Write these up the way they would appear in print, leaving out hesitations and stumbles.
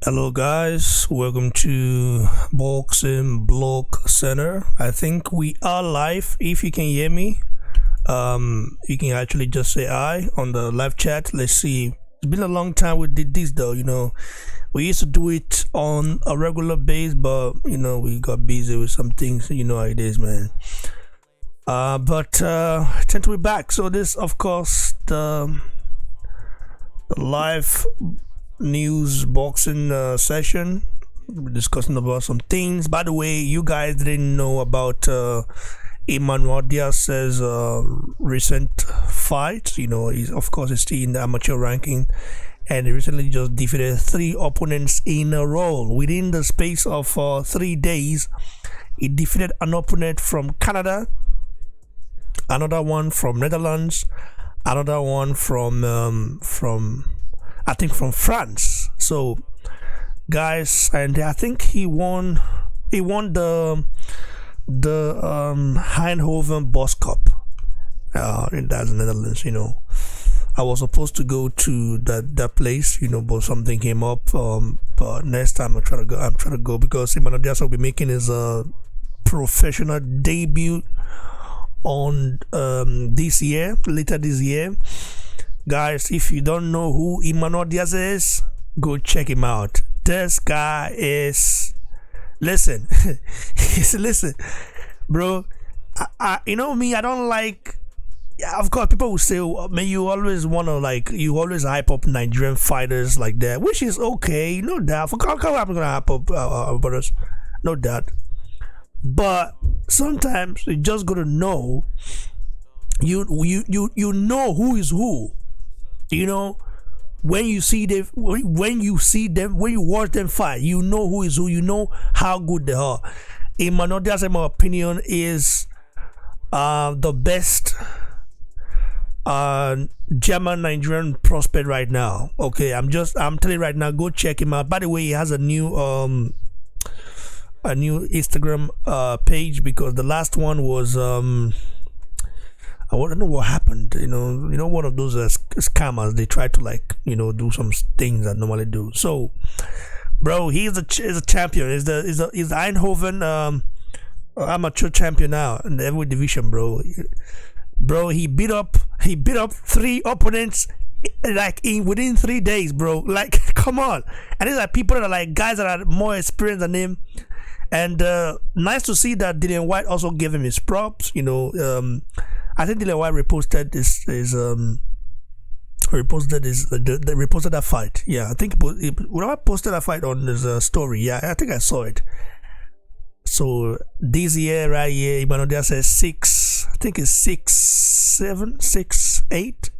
Hello, guys. Welcome to Boxing Block Center. I think we are live. If you can hear me, you can actually just say "I" on the live chat. Let's see. It's been a long time we did this, though. We used to do it on a regular base, but we got busy with some things. You know how it is, man. But tend to be back. So this, of course, the live news boxing session. We're discussing about some things. By the way, you guys didn't know about Emmanuel Diaz's recent fight. He's still in the amateur ranking, and he recently just defeated three opponents in a row within the space of 3 days. He defeated an opponent from Canada, another one from Netherlands, another one from I think from France. So guys, and I think he won the Eindhoven Boss Cup in the Netherlands. I was supposed to go to that place, but something came up. But next time I'm trying to go because Emmanuel Diaz will be making his professional debut on later this year. Guys, if you don't know who Emmanuel Diaz is, go check him out. This guy is, listen, listen, bro. I me. I don't like. Of course, people will say, man, you always you always hype up Nigerian fighters like that, which is okay, no doubt. For I'm gonna hype up our brothers, no doubt. But sometimes you just gotta know, you know who is who. When you see them, when you watch them fight, you know who is who. You know how good they are. Emmanuel Diaz, in my opinion, is the best German Nigerian prospect right now. Okay, I'm telling you right now, go check him out. By the way, he has a new Instagram page, because the last one was I don't know what happened. One of those scammers. They try to do some things that normally do. So, bro, he's a champion. He's the Eindhoven amateur champion now in the heavyweight division, bro. Bro, he beat up three opponents within 3 days, bro. Come on. And these are people that are guys that are more experienced than him. And nice to see that Dillian White also gave him his props. I think Dillian White reposted reposted that fight. Yeah, I think when I posted that fight on his story, yeah, I think I saw it. So this year, right here, Emmanuel Diaz says 6. I think it's 6'7", 6'8".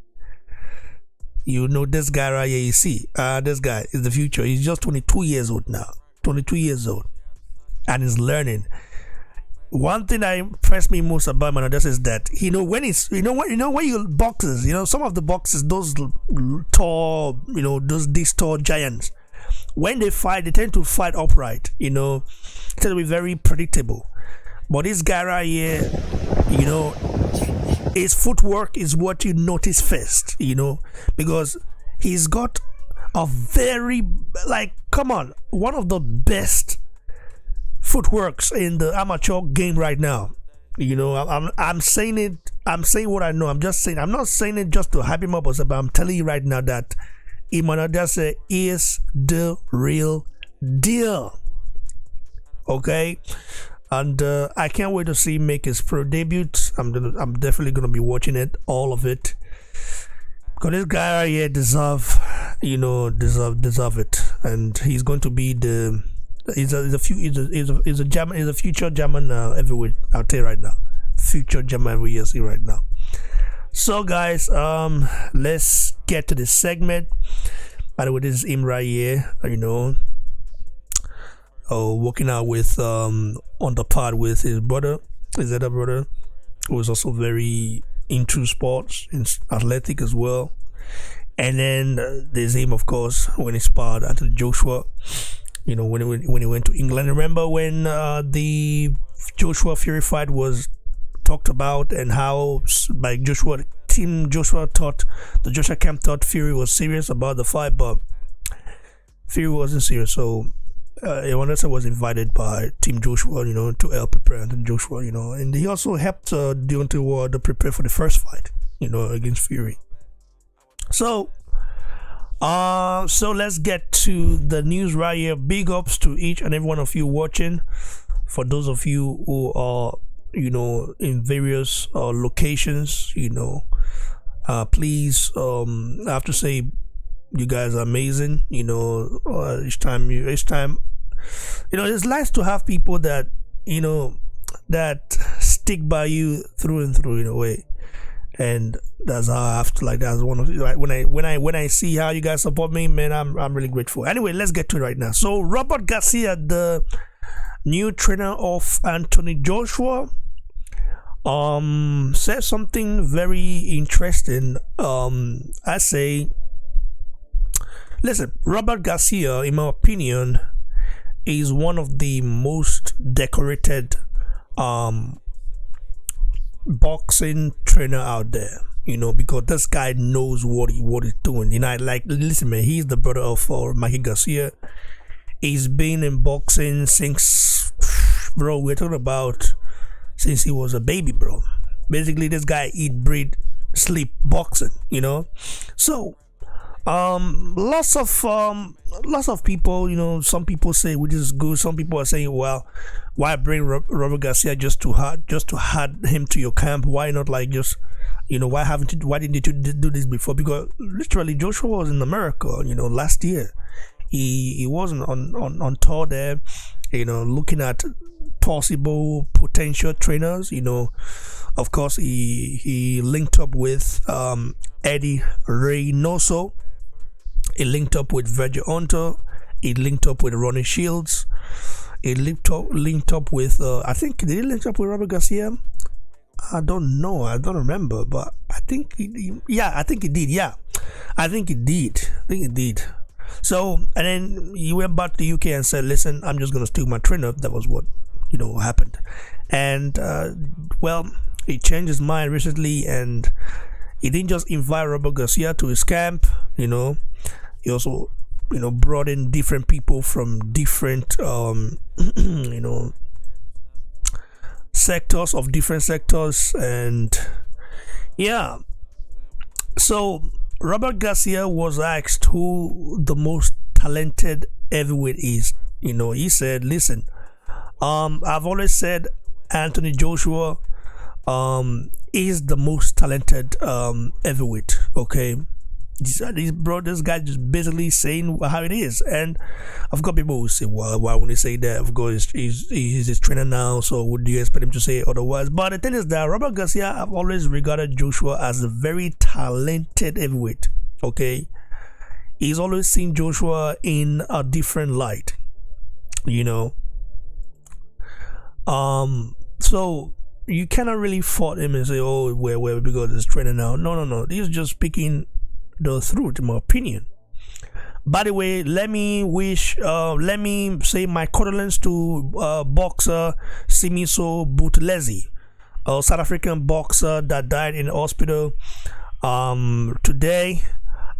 This guy right here. You see, this guy is the future. He's just 22 years old now. 22 years old, and he's learning. One thing that impressed me most about Emmanuel is that when you boxers, some of the boxers, those tall, these tall giants, when they fight, they tend to fight upright. It tend to be very predictable. But this guy right here, his footwork is what you notice first. Because he's got a very one of the best footworks in the amateur game right now. I'm saying it. I'm saying what I know. I'm just saying. I'm not saying it just to hype him up, but I'm telling you right now that Emmanuel Diaz is the real deal. Okay, and I can't wait to see him make his pro debut. I'm definitely gonna be watching it, all of it, because this guy right here deserve it, and he's going to be the. He's a future German heavyweight. I'll tell you right now, future German heavyweight right now. So guys, let's get to this segment. By the way, this is him right here. Working out with on the pod with his other brother, who is also very into sports, athletic as well. And then there's him, of course, when he sparred Anthony Joshua. When he went to England. Remember when the Joshua Fury fight was talked about, and how Team Joshua thought, the Joshua camp thought Fury was serious about the fight, but Fury wasn't serious. So Vanessa was invited by Team Joshua, to help prepare Anthony Joshua, and he also helped Deontay Wilder prepare for the first fight, against Fury. So, so let's get to the news right here. Big ups to each and every one of you watching. For those of you who are, in various locations, please, I have to say, you guys are amazing. Each time, it's nice to have people that that stick by you through and through in a way, and that's how I have to that's one of when I see how you guys support me, man, I'm really grateful. Anyway, let's get to it right now. So Robert Garcia, the new trainer of Anthony Joshua, said something very interesting. I say, listen, Robert Garcia, in my opinion, is one of the most decorated boxing trainer out there, because this guy knows what he's doing. Listen, man, he's the brother of Mikey Garcia. He's been in boxing since, bro, we're talking about since he was a baby, bro. Basically, this guy eat, breathe, sleep boxing, So lots of people, some people say which is good. Some people are saying, well, why bring Robert Garcia just to add him to your camp? Why not why didn't you do this before? Because literally Joshua was in America, last year. He wasn't on tour there, looking at possible potential trainers. Of course he linked up with Eddie Reynoso. He linked up with Virgil Hunter. He linked up with Ronnie Shields. He linked up with I think, did he link up with Robert Garcia? I don't know. I don't remember, but I think I think he did. Yeah, I think he did. So, and then he went back to the UK and said, listen, I'm just gonna stick my trainer. That was what happened. And well, he changed his mind recently, and he didn't just invite Robert Garcia to his camp. He also brought in different people from different different sectors, and yeah. So Robert Garcia was asked who the most talented heavyweight is. He said, listen, I've always said Anthony Joshua is the most talented heavyweight. Okay, this guy just basically saying how it is. And I've got people who say, well, why wouldn't he say that? Of course, he's his trainer now, so would you expect him to say otherwise? But the thing is that Robert Garcia, I've always regarded Joshua as a very talented heavyweight. Okay, he's always seen Joshua in a different light, so you cannot really fault him and say, oh, where because he's trainer now. No, he's just speaking the truth, in my opinion. By the way, let me say my condolences to boxer Simiso Buthelezi, a South African boxer that died in the hospital today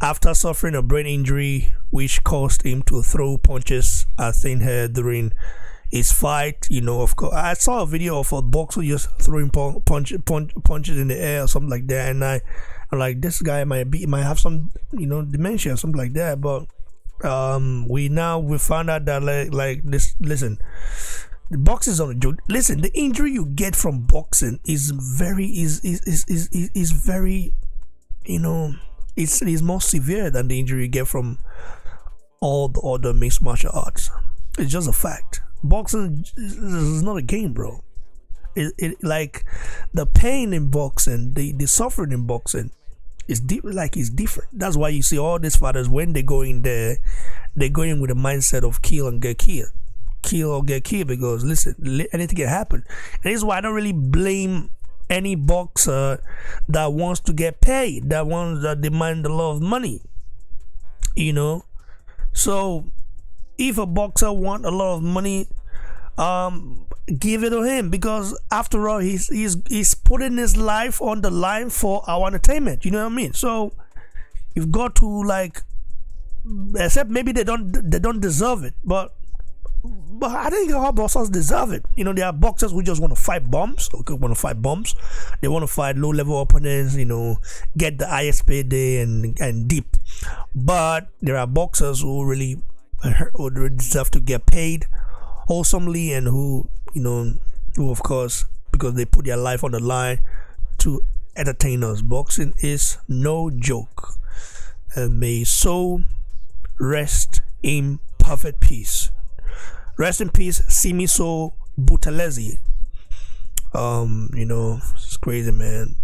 after suffering a brain injury which caused him to throw punches at thin air during his fight. Of course, I saw a video of a boxer just throwing punches in the air or something like that, and I'm like, this guy might have some dementia or something like that. But we found out that like this. Listen, the boxing is on a joke. Listen, the injury you get from boxing is very it's more severe than the injury you get from all the other mixed martial arts. It's just a fact. Boxing is not a game, bro. It like the pain in boxing, the suffering in boxing is it's different. That's why you see all these fighters, when they go in there, they go in with a mindset of kill and get killed, kill or get killed, because listen, anything can happen. And this is why I don't really blame any boxer that wants to get paid, that demand a lot of money. So if a boxer want a lot of money, give it to him, because after all, he's putting his life on the line for our entertainment. You know what I mean? So you've got to except maybe they don't deserve it, but I think our boxers deserve it. There are boxers who just want to fight bombs. Okay, want to fight bombs. They want to fight low-level opponents. Get the highest payday and deep. But there are boxers who really deserve to get paid wholesomely, and who of course, because they put their life on the line to entertain us. Boxing is no joke. And may his soul rest in perfect peace. Rest in peace, Simiso Butalezi. It's crazy, man.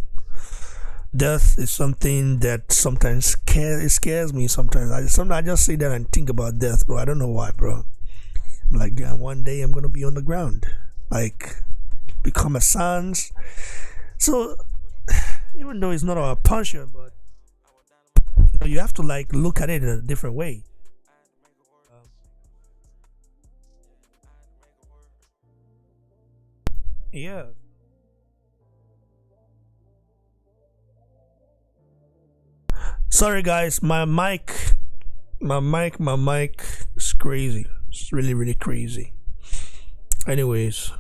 Death is something that sometimes scares me. Sometimes I just sit there and think about death, bro. I don't know why, bro. I'm like, yeah, one day I'm gonna be on the ground, like become a sans. So even though it's not our puncher, but you have to like look at it in a different way. Yeah. Sorry guys, my mic is crazy. It's really, really crazy. Anyways,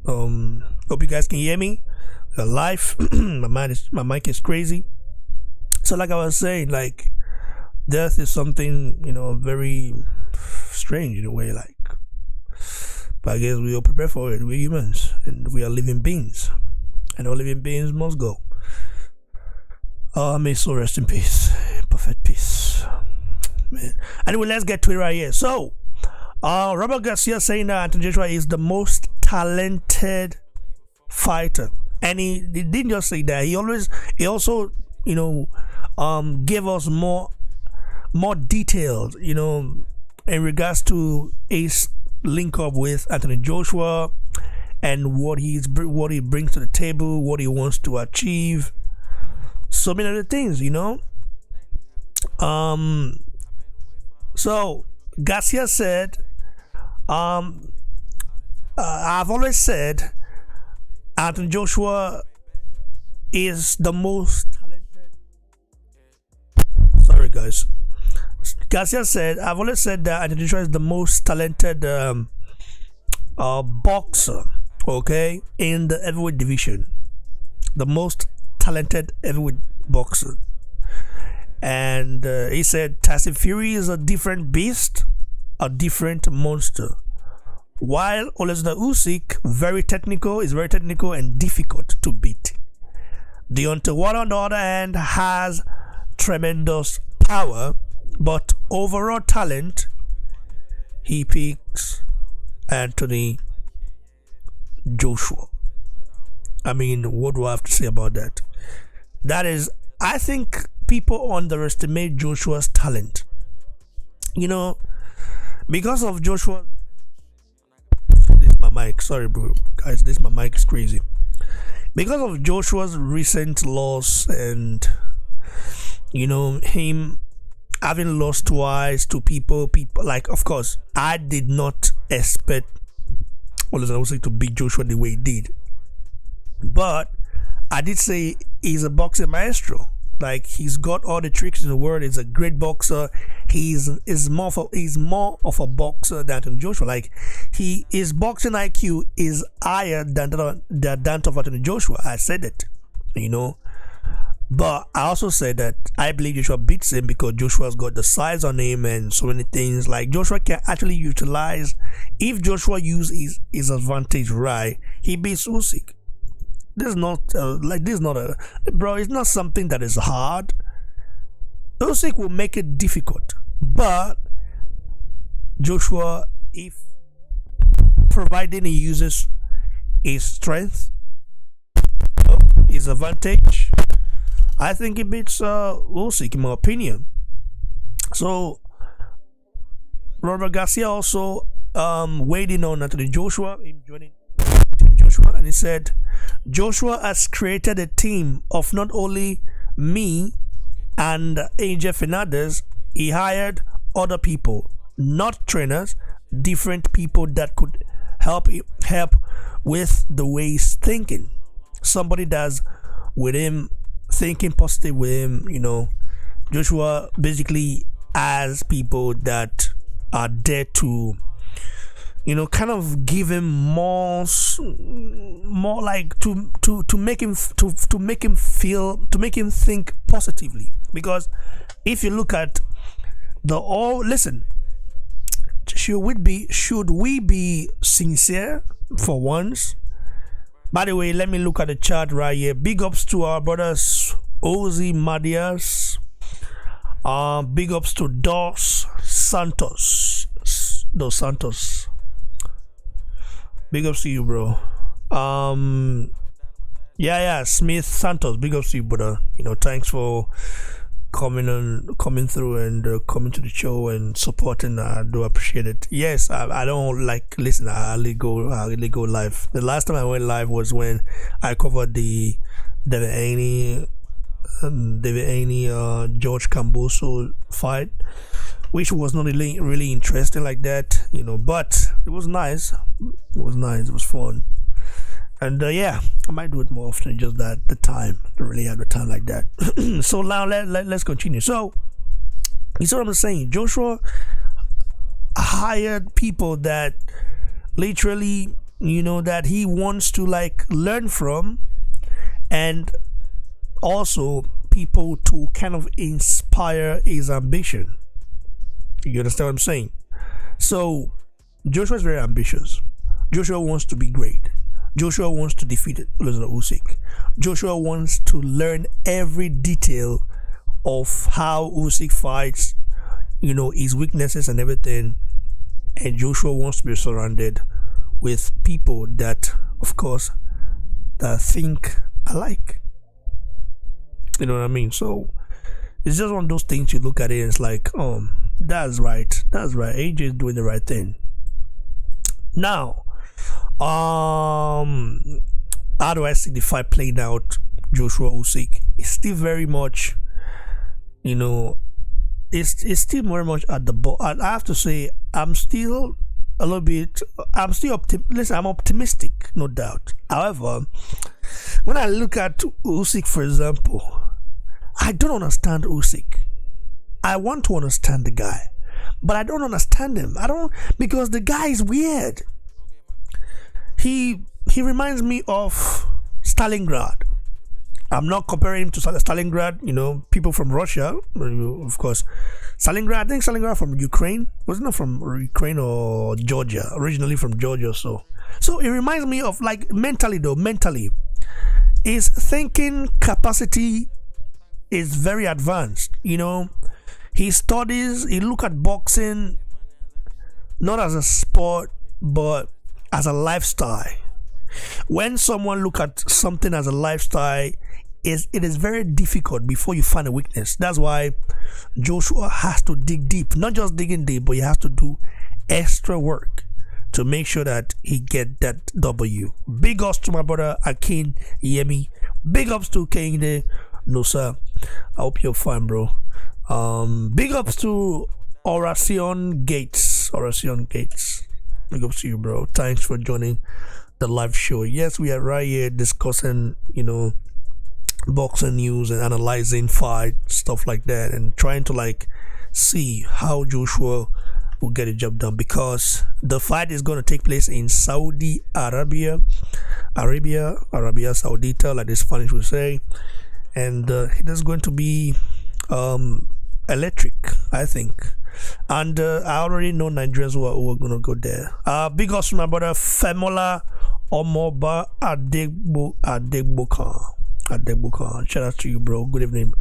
hope you guys can hear me. We're live. My mic is crazy. So like I was saying, like death is something, very strange in a way, like, but I guess we all prepare for it. We're humans and we are living beings, and all living beings must go. May so rest in peace, perfect peace, man. Anyway, let's get to it right here. So, Robert Garcia saying that Anthony Joshua is the most talented fighter, and he didn't just say that. He also, gave us more details, in regards to his link up with Anthony Joshua and what he brings to the table, what he wants to achieve, so many other things, So Garcia said, I've always said Anthony Joshua is the most talented. Sorry guys. Garcia said, I've always said that Anthony Joshua is the most talented boxer, okay, in the heavyweight division. The most talented heavyweight boxer. And he said Tyson Fury is a different beast, a different monster. While Alexander Usyk is very technical and difficult to beat. Deontay Wilder, on the other hand, has tremendous power, but overall talent, he picks Anthony Joshua. I mean, what do I have to say about that? That is, I think people underestimate Joshua's talent. Because of Joshua. This is my mic. Sorry, bro. Guys, my mic is crazy. Because of Joshua's recent loss and, him having lost twice to people, like, of course, I did not expect Usyk to beat Joshua the way he did. But I did say he's a boxing maestro. Like, he's got all the tricks in the world. He's a great boxer. He's more of a boxer than Anthony Joshua. Like, his boxing IQ is higher than that of Anthony Joshua. I said it, But I also said that I believe Joshua beats him because Joshua's got the size on him and so many things. Like, Joshua can actually utilize, if Joshua uses his advantage right, he beats Usyk. This is not bro, it's not something that is hard. Usyk will make it difficult, but Joshua, if providing he uses his strength, his advantage, I think he beats Usyk, in my opinion. So Robert Garcia also weighed in on Anthony Joshua, him joining Joshua, and he said Joshua has created a team of not only me and AJ Fernandez. He hired other people, not trainers, different people that could help with the way he's thinking. Somebody that's with him, thinking positive with him. Joshua basically as people that are there to, kind of give him more like to make him to make him feel, to make him think positively. Because if you look at listen, should we be sincere for once? By the way, let me look at the chat right here. Big ups to our brothers Ozzy Madias. Big ups to Dos Santos. Big ups to you, bro. Smith Santos. Big ups to you, brother. Thanks for coming through and coming to the show and supporting. I do appreciate it. Yes, I don't listen. I really go live. The last time I went live was when I covered the David Haney George Camboso fight, which was not really interesting like that, but it was nice. It was fun. And I might do it more often, just that the time, I don't really have the time like that. So now let's continue. So you see what I'm saying? Joshua hired people that literally, that he wants to learn from, and also people to kind of inspire his ambition. You understand what I'm saying? So Joshua is very ambitious. Joshua wants to be great. Joshua wants to defeat Usyk. Joshua wants to learn every detail of how Usyk fights, his weaknesses and everything. And Joshua wants to be surrounded with people that, of course, that think alike. You know what I mean? So it's just one of those things you look at it and it's like, oh, that's right. AJ is doing the right thing. Now, how do I see the fight playing out? Joshua Usyk is still very much, it's still very much at the ball. I have to say, I'm still optimistic, no doubt. However, when I look at Usyk, for example, I don't understand Usyk. I want to understand the guy, but I don't understand him. Because the guy is weird. He reminds me of Stalingrad. I'm not comparing him to Stalingrad, people from Russia, of course. Stalingrad, I think Stalingrad from Ukraine. Wasn't it from Ukraine or Georgia? Originally from Georgia, so it reminds me of, mentally, his thinking capacity is very advanced. He studies, he look at boxing not as a sport, but as a lifestyle. When someone look at something as a lifestyle, it is very difficult before you find a weakness. That's why Joshua has to dig deep, not just digging deep, but he has to do extra work to make sure that he get that W. Big ups to my brother Akin Yemi. Big ups to Kende. No sir, I hope you're fine, bro. Big ups to Oracion Gates. Big ups to you, bro. Thanks for joining the live show. Yes, we are right here discussing, boxing news and analyzing fight, stuff like that, and trying to see how Joshua will get the job done, because the fight is going to take place in Saudi Arabia Saudita, like the Spanish would say, and it is going to be electric, I think. And I already know Nigerians who are going to go there. Big ups to my brother Femola Omoba Adegbokan. Shout out to you, bro. Good evening.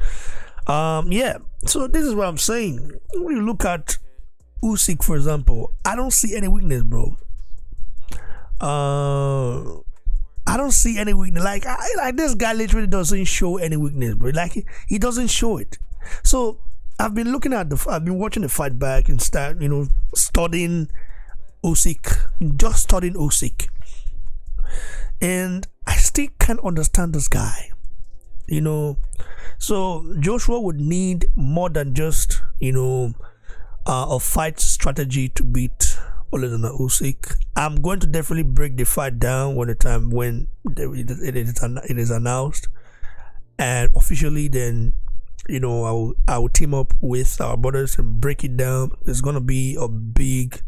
So this is what I'm saying. When you look at Usyk, for example, I don't see any weakness, bro. I don't see any weakness. Like this guy literally doesn't show any weakness, bro. He doesn't show it. So I've been watching the fight back and studying Usyk, and I still can't understand this guy. So Joshua would need more than just a fight strategy to beat Usyk. I'm going to definitely break the fight down when it is announced and officially. Then I will team up with our brothers and break it down. It's gonna be a big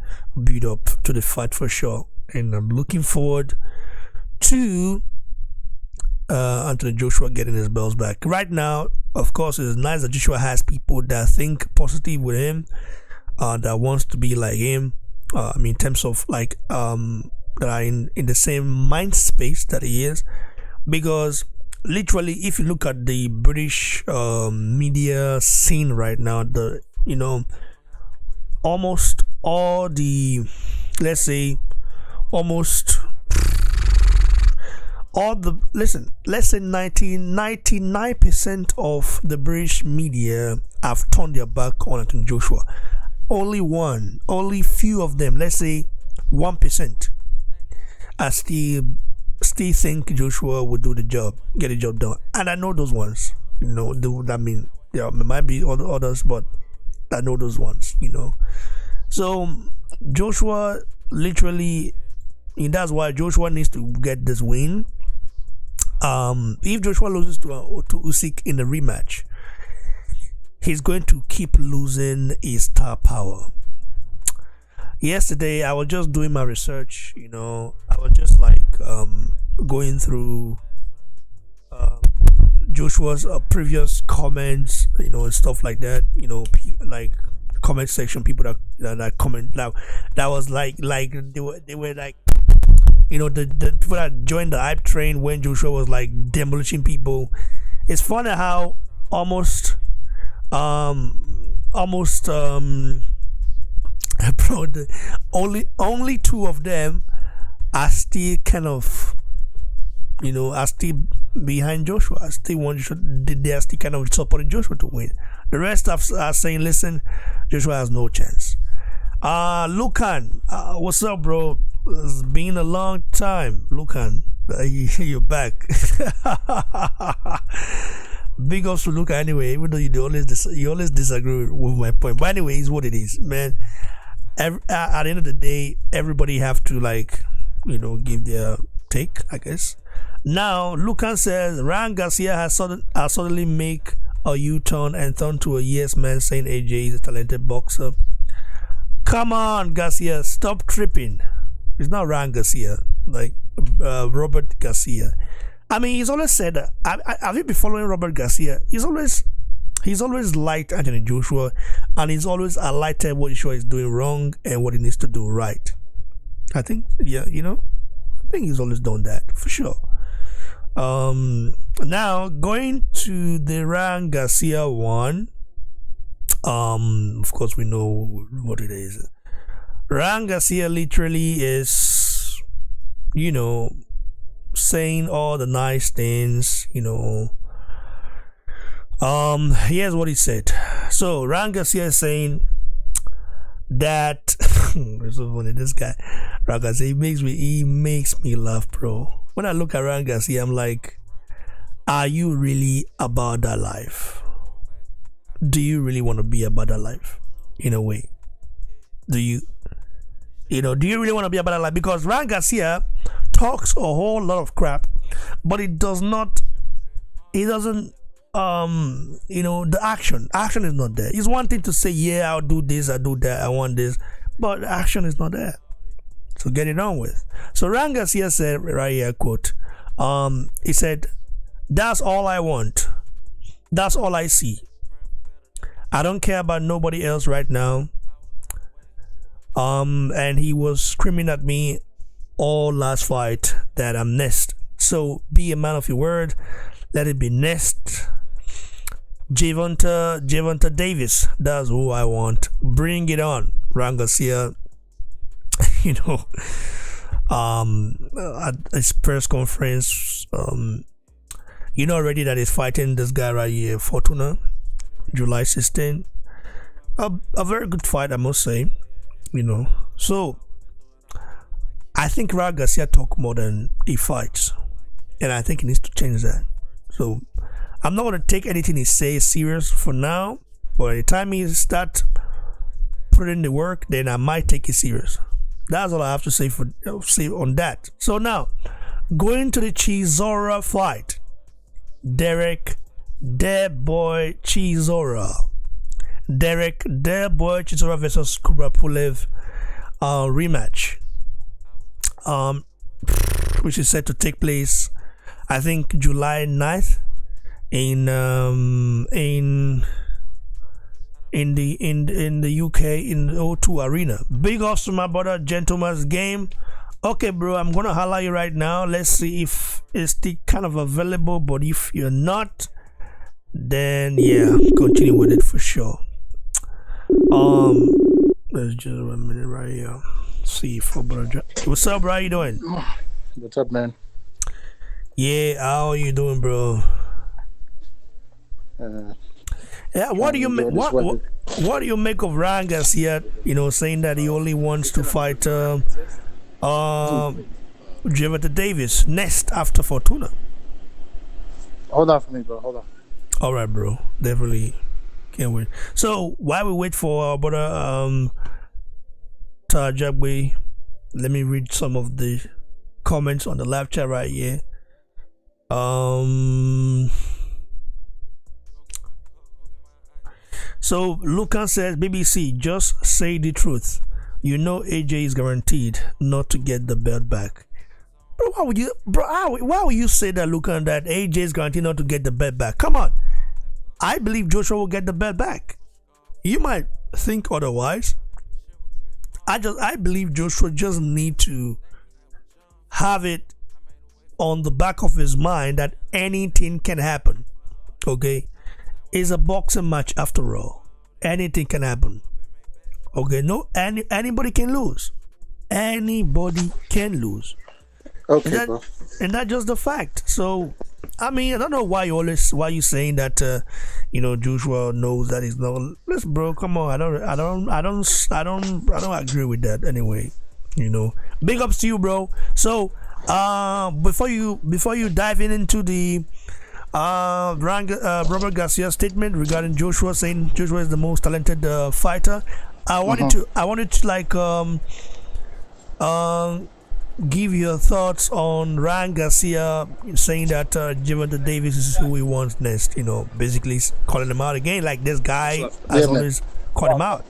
build up to the fight for sure, and I'm looking forward to Anthony Joshua getting his belts back. Right now, of course, it's nice that Joshua has people that think positive with him, that wants to be like him. In terms of like that are in the same mind space that he is, because literally, if you look at the British media scene right now, almost all the, let's say, almost all the, let's say 99% of the British media have turned their back on Anthony Joshua. Only few of them, let's say 1%, I still think Joshua would do the job, get the job done. And I know those ones, there might be others, but I know those ones, So Joshua literally, that's why Joshua needs to get this win. If Joshua loses to Usyk in the rematch, he's going to keep losing his star power. Yesterday, I was just doing my research. I was just like going through Joshua's previous comments, and stuff like that. Like comment section, people that comment now, that was like they were like, the people that joined the hype train when Joshua was like demolishing people. It's funny how almost bro, only two of them are still kind of, are still behind Joshua. I still want Joshua. They are still kind of supporting Joshua to win. The rest are saying, listen, Joshua has no chance. Lucan, what's up, bro? It's been a long time, Lucan. You're back. Big ups to Lucan anyway, even though you always disagree with my point. But anyway, it's what it is, man. At the end of the day, everybody have to give their take, I guess. Now, Lucan says Ryan Garcia has suddenly make a U-turn and turn to a yes man, saying AJ is a talented boxer. Come on, Garcia, stop tripping. It's not Ryan Garcia, like Robert Garcia. He's always said that. Have you been following Robert Garcia? He's always liked Anthony Joshua, and he's always highlighted what Joshua is doing wrong and what he needs to do right. I think, I think he's always done that for sure. Now going to the Ryan Garcia one. Of course we know what it is. Ryan Garcia literally is, saying all the nice things, here's what he said. So Ryan Garcia is saying that it's so funny, this guy Ryan Garcia, he makes me laugh, bro. When I look at Ryan Garcia, I'm like, are you really about that life? Do you really want to be about that life? In a way, do you really want to be about that life? Because Ryan Garcia talks a whole lot of crap, but it doesn't the action is not there. It's one thing to say, yeah, I'll do this, I'll do that, I want this, but action is not there. So get it on with. So Ryan Garcia said right here, quote, he said, that's all I want, that's all I see, I don't care about nobody else right now. And he was screaming at me all last fight that I'm next. So be a man of your word. Let it be next. Gervonta Davis. That's who I want. Bring it on, Ryan Garcia. At his press conference, already that he's fighting this guy right here, Fortuna, July 16th. A very good fight, I must say. So I think Ryan Garcia talk more than he fights, and I think he needs to change that. So I'm not going to take anything he says serious for now, but by the time he start putting in the work, then I might take it serious. That's all I have to say on that. So now, going to the Chisora fight, Derek Dead Boy Chisora. Dead Boy Chisora versus Kubra Pulev rematch. Which is set to take place, I think, July 9th in the UK in the O2 Arena. Big ups to my brother Gentleman's Game. Okay, bro, I'm gonna holla you right now. Let's see if it's still kind of available, but if you're not, then yeah, continue with it for sure. Let's just 1 minute right here. See if brother. What's up, bro? How you doing? What's up, man? Yeah, how are you doing, bro? Yeah, what do you make? What do you make of Ryan Garcia? You know, saying that he only wants to fight Gervonta Davis next after Fortuna. Hold on for me, bro. Hold on. All right, bro. Definitely can't wait. So while we wait for our brother Tajabwe, let me read some of the comments on the live chat right here. So Lucan says, BBC, just say the truth. You know AJ is guaranteed not to get the belt back. Bro, why would you say that, Lucan, that AJ is guaranteed not to get the belt back? Come on. I believe Joshua will get the belt back. You might think otherwise. I believe Joshua just need to have it on the back of his mind that anything can happen. Okay? It's a boxing match after all. Anything can happen. Okay, anybody can lose. Anybody can lose. Okay, bro. And that's just the fact. So, I mean, I don't know why you saying that. Joshua knows that he's not. Listen, bro, come on. I don't agree with that. Anyway, big ups to you, bro. So, before you dive into the Robert Garcia statement regarding Joshua, saying Joshua is the most talented fighter, I wanted to give your thoughts on Ryan Garcia saying that Gervonta Davis is who he wants next. Basically calling him out again, like this guy has always called him out.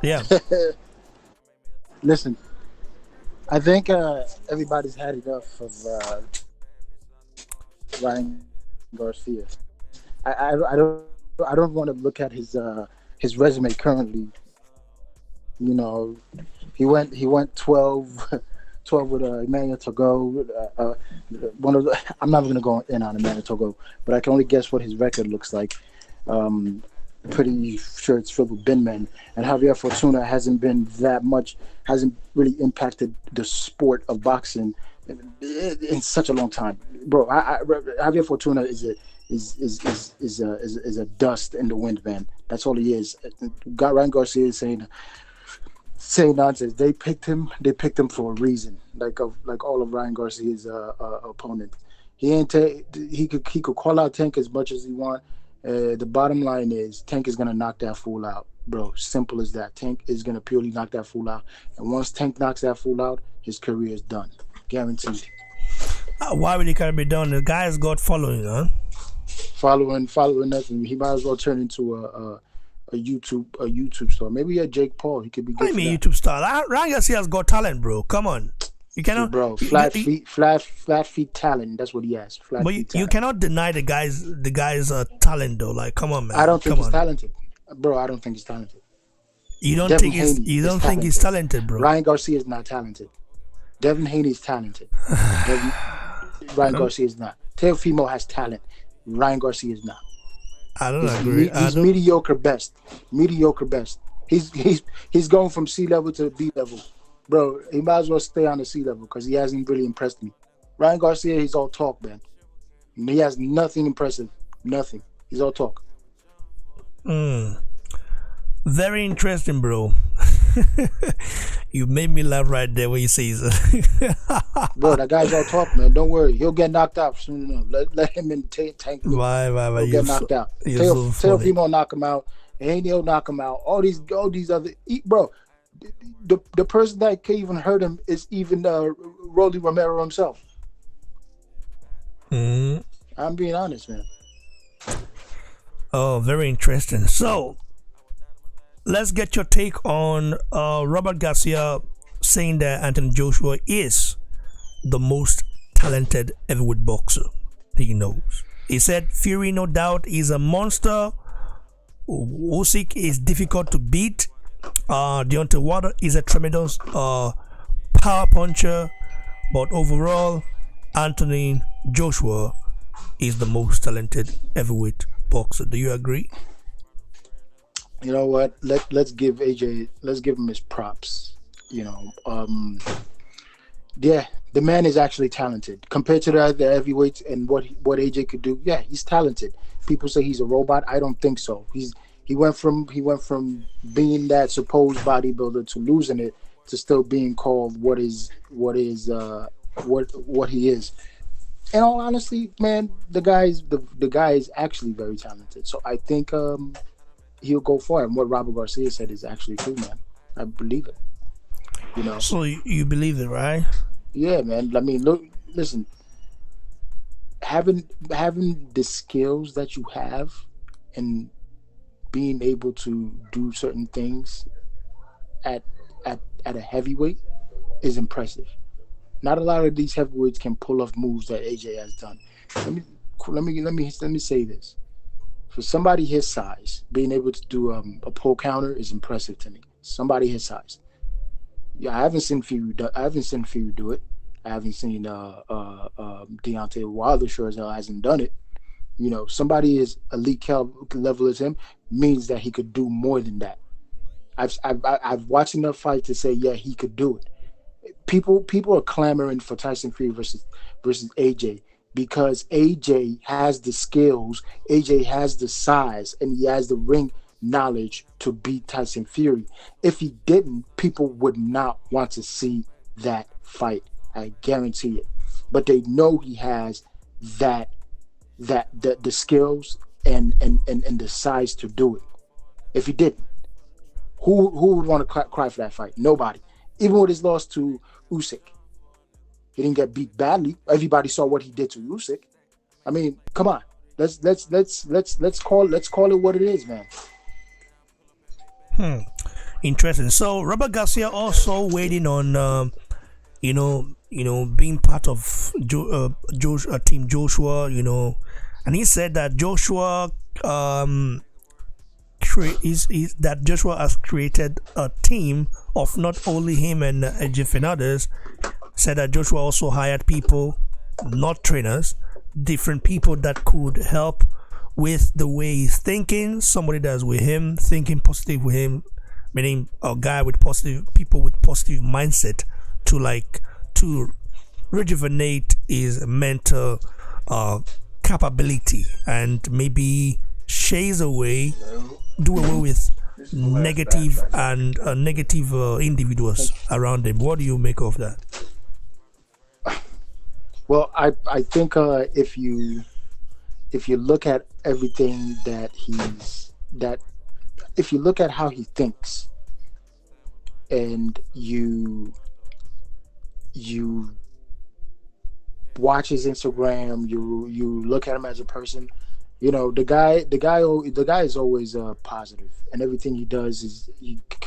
Yeah. Listen, I think everybody's had enough of Ryan Garcia. I don't want to look at his resume currently. He went 12 with Emmanuel Togo. I'm not going to go in on Emmanuel Togo, but I can only guess what his record looks like. Pretty sure it's filled with bin men. And Javier Fortuna hasn't really impacted the sport of boxing in such a long time, bro. Javier Fortuna is a dust in the wind, man. That's all he is. Ryan Garcia is saying nonsense. They picked him for a reason. Like all of Ryan Garcia's opponents. He could call out Tank as much as he want. The bottom line is Tank is gonna knock that fool out, bro. Simple as that. Tank is gonna purely knock that fool out. And once Tank knocks that fool out, his career is done. Guaranteed. Why would he kind of be done? The guy's got following, huh? Following nothing. He might as well turn into a YouTube star. Maybe a Jake Paul. He could be good. I mean, YouTube star. Ryan Garcia's got talent, bro. Come on. You cannot, bro. Flat feet talent. That's what he has. You cannot deny the guy's talent, though. Like, come on, man. I don't think he's talented, bro. I don't think he's talented. You don't think he's talented, bro? Ryan Garcia is not talented. Devin Haney is talented. Ryan Garcia is not. Teofimo has talent. Ryan Garcia is not. I don't agree. He's mediocre best. Mediocre best. He's going from C level to B level. Bro, he might as well stay on the C level because he hasn't really impressed me. Ryan Garcia, he's all talk, man. He has nothing impressive. Nothing. He's all talk. Very interesting, bro. You made me laugh right there when you say so. Bro, that guy's all talk, man. Don't worry. He'll get knocked out soon enough. Let him in Tank. Why? He'll get knocked out. Tell people knock him out. Haney will knock him out. All these other... Bro, the person that can even hurt him is even Rolly Romero himself. I'm being honest, man. Oh, very interesting. So let's get your take on Robert Garcia saying that Anthony Joshua is the most talented heavyweight boxer he knows. He said Fury, no doubt, is a monster. Usyk is difficult to beat. Deontay Wilder is a tremendous power puncher, but overall, Anthony Joshua is the most talented heavyweight boxer. Do you agree? You know what? Let's give AJ. Let's give him his props. You know, yeah, the man is actually talented compared to the other heavyweights and what AJ could do. Yeah, he's talented. People say he's a robot. I don't think so. He went from being that supposed bodybuilder to losing it to still being called what he is. In all honesty, man, the guy is actually very talented. So I think he'll go for it. And what Robert Garcia said is actually true, man. I believe it. You know. So you believe it, right? Yeah, man. I mean, listen. Having the skills that you have and being able to do certain things at a heavyweight is impressive. Not a lot of these heavyweights can pull off moves that AJ has done. Let me say this: for somebody his size, being able to do a pull counter is impressive to me. Somebody his size. Yeah, I haven't seen Fury do it. I haven't seen Deontay Wilder sure as hell hasn't done it. You know, somebody as elite level as him means that he could do more than that. I've watched enough fights to say, yeah, he could do it. People are clamoring for Tyson Fury versus AJ because AJ has the skills, AJ has the size, and he has the ring knowledge to beat Tyson Fury. If he didn't, people would not want to see that fight. I guarantee it. But they know he has the skills and the size to do it. If he didn't, who would want to cry for that fight? Nobody. Even with his loss to Usyk, he didn't get beat badly. Everybody saw what he did to Usyk. I mean, come on. Let's call it what it is, man. Interesting. So Robert Garcia also waiting on being part of Team Joshua, and he said that Joshua that Joshua has created a team of not only him and Jeff and others. Said that Joshua also hired people, not trainers, different people that could help with the way he's thinking. Somebody that's with him, thinking positive with him, meaning a guy with positive mindset to rejuvenate his mental capability and maybe do away with negative individuals around him. What do you make of that? Well, I think if you look at everything if you look at how he thinks and you watch his Instagram, you look at him as a person, the guy is always positive, and everything he does is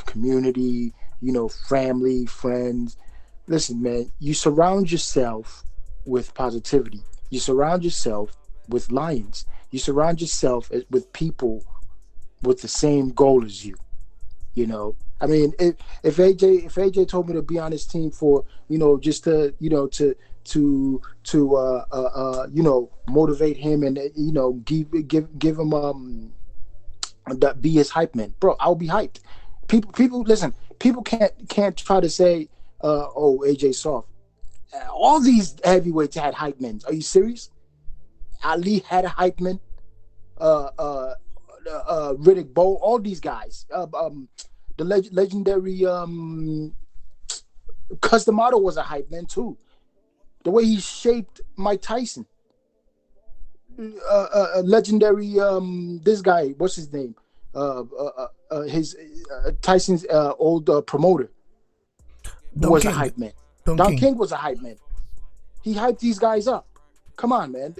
community, family, friends. Listen, man, you surround yourself with positivity. You surround yourself with lions. You surround yourself with people with the same goal as you. I mean, if AJ told me to be on his team for just to motivate him and give him be his hype man, bro, I'll be hyped. People listen. People can't try to say, oh, AJ soft. All these heavyweights had hype men. Are you serious? Ali had a hype man. Riddick Bowe, all these guys. The legendary Cus D'Amato was a hype man too. The way he shaped Mike Tyson. Legendary this guy, what's his name? His Tyson's old promoter was a hype man. Don King was a hype man. He hyped these guys up. Come on, man,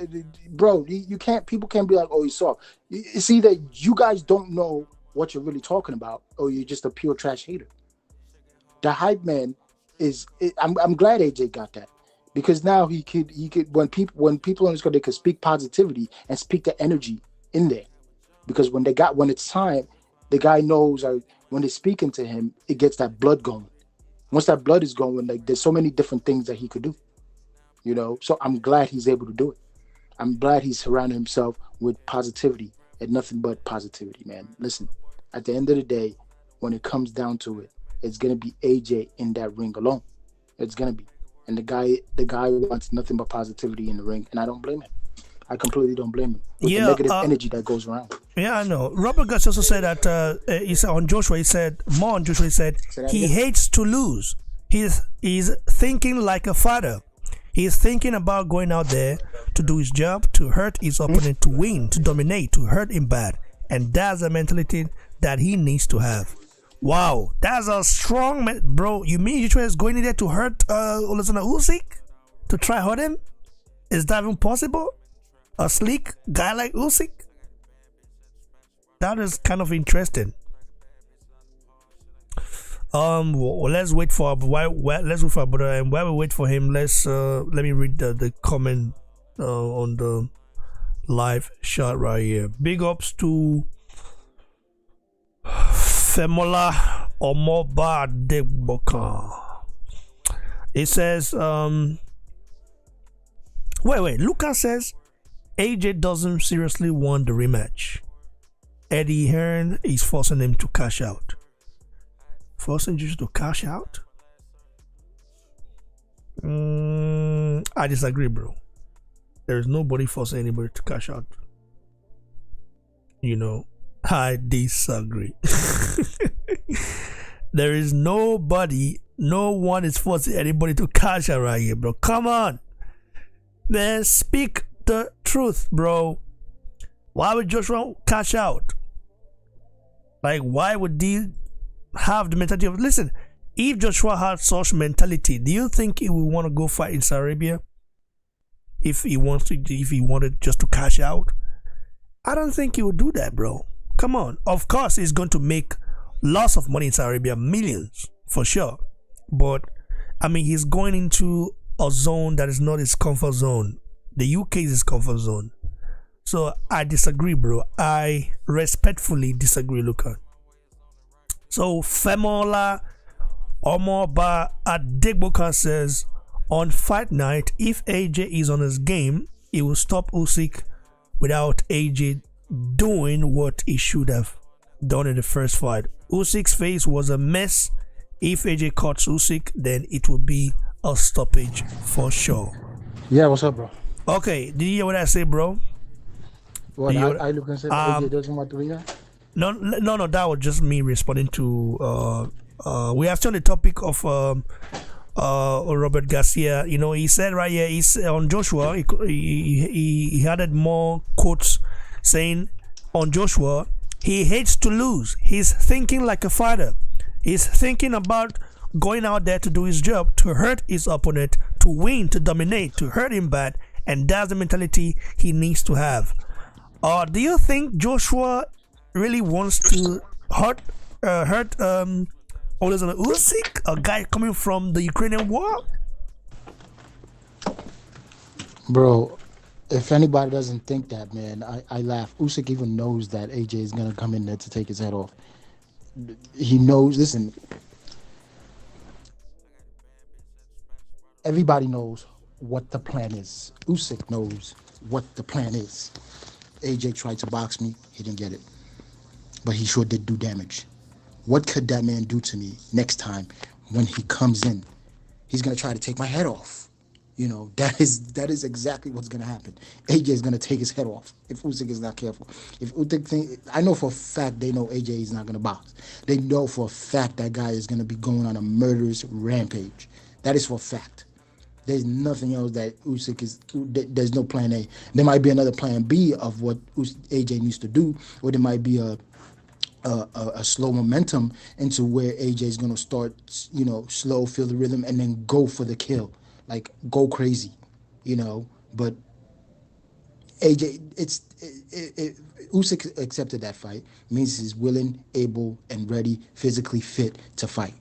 bro. You can't. People can't be like, "Oh, he's soft." It's either you guys don't know what you're really talking about, or you're just a pure trash hater. The hype man is. I'm glad AJ got that because now he could when people on this call they could speak positivity and speak the energy in there because when it's time, the guy knows when they're speaking to him, it gets that blood going. Once that blood is going, like there's so many different things that he could do. So I'm glad he's able to do it. I'm glad he's surrounded himself with positivity and nothing but positivity, man. Listen, at the end of the day, when it comes down to it, it's gonna be AJ in that ring alone. It's gonna be, and the guy wants nothing but positivity in the ring, and I don't blame him. I completely don't blame him with the Yeah, negative energy that goes around. yeah, I know. Robert Garcia also said that he said on Joshua. He said more on Joshua. He said Say that he again? hates to lose. He's thinking like a fighter. He's thinking about going out there to do his job, to hurt his opponent, to win, to dominate, to hurt him bad, and that's a mentality that he needs to have. Wow, that's a strong bro. You mean Joshua is going in there to hurt Alexander Usyk to try hurt him? Is that even possible? A sleek guy like Usyk? That is kind of interesting. Let's wait for let's wait for our brother, and while we wait for him, let me read the comment on the live shot right here. Big ups to Femola Omoba Deboka. It says wait, Lucas says AJ doesn't seriously want the rematch. Eddie Hearn is forcing him to cash out. Forcing you to cash out? I disagree, bro. There's nobody forcing anybody to cash out. I disagree. There is nobody, no one is forcing anybody to cash out right here, bro. Come on. Man, speak the truth, bro. Why would Joshua cash out? Like, why would he have the mentality of, listen, if Joshua had such mentality, do you think he would want to go fight in Saudi Arabia? If he wanted just to cash out? I don't think he would do that, bro. Come on. Of course, he's going to make lots of money in Saudi Arabia, millions, for sure. But, I mean, he's going into a zone that is not his comfort zone. The UK is his comfort zone. So, I disagree, bro. I respectfully disagree, Luca. So, Femola Omoba Adegbokan says, on fight night, if AJ is on his game, he will stop Usyk without AJ doing what he should have done in the first fight. Usyk's face was a mess. If AJ caught Usyk, then it will be a stoppage for sure. Yeah, what's up, bro? Okay, did you hear what I say, bro? What I look and say AJ doesn't want to do that? No, that was just me responding to we are still on the topic of Robert Garcia. He said right here, he's on Joshua, he added more quotes saying on Joshua, he hates to lose. He's thinking like a fighter. He's thinking about going out there to do his job, to hurt his opponent, to win, to dominate, to hurt him bad, and that's the mentality he needs to have. Do you think Joshua really wants to hurt Alexander Usyk, a guy coming from the Ukrainian war? Bro, if anybody doesn't think that, man, I laugh. Usyk even knows that AJ is going to come in there to take his head off. He knows, listen, everybody knows what the plan is. Usyk knows what the plan is. AJ tried to box me, he didn't get it. But he sure did do damage. What could that man do to me next time when he comes in? He's going to try to take my head off. That is exactly what's going to happen. AJ is going to take his head off if Usyk is not careful. If Usyk I know for a fact they know AJ is not going to box. They know for a fact that guy is going to be going on a murderous rampage. That is for a fact. There's nothing else that Usyk is. There's no plan A. There might be another plan B of what AJ needs to do, or there might be a slow momentum into where AJ is going to start, slow, feel the rhythm, and then go for the kill, like go crazy, But AJ, Usyk accepted that fight means he's willing, able, and ready, physically fit to fight.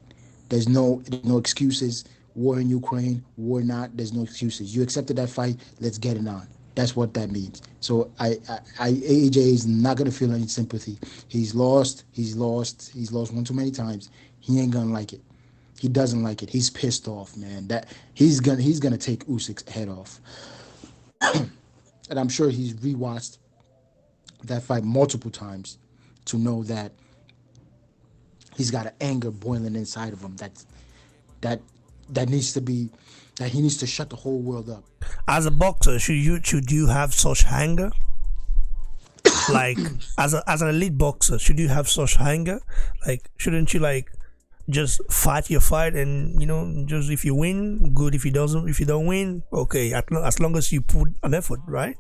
There's no excuses. War in Ukraine, war not. There's no excuses. You accepted that fight. Let's get it on. That's what that means. So AJ is not gonna feel any sympathy. He's lost. He's lost. He's lost one too many times. He ain't gonna like it. He doesn't like it. He's pissed off, man. That he's gonna take Usyk's head off. And I'm sure he's rewatched that fight multiple times to know that he's got an anger boiling inside of him that needs to be, that he needs to shut the whole world up. As a boxer, should you have such anger? Like as an elite boxer, should you have such anger? Like, shouldn't you like just fight your fight, and just if you win, good. If you don't win, okay. As long as you put an effort, right?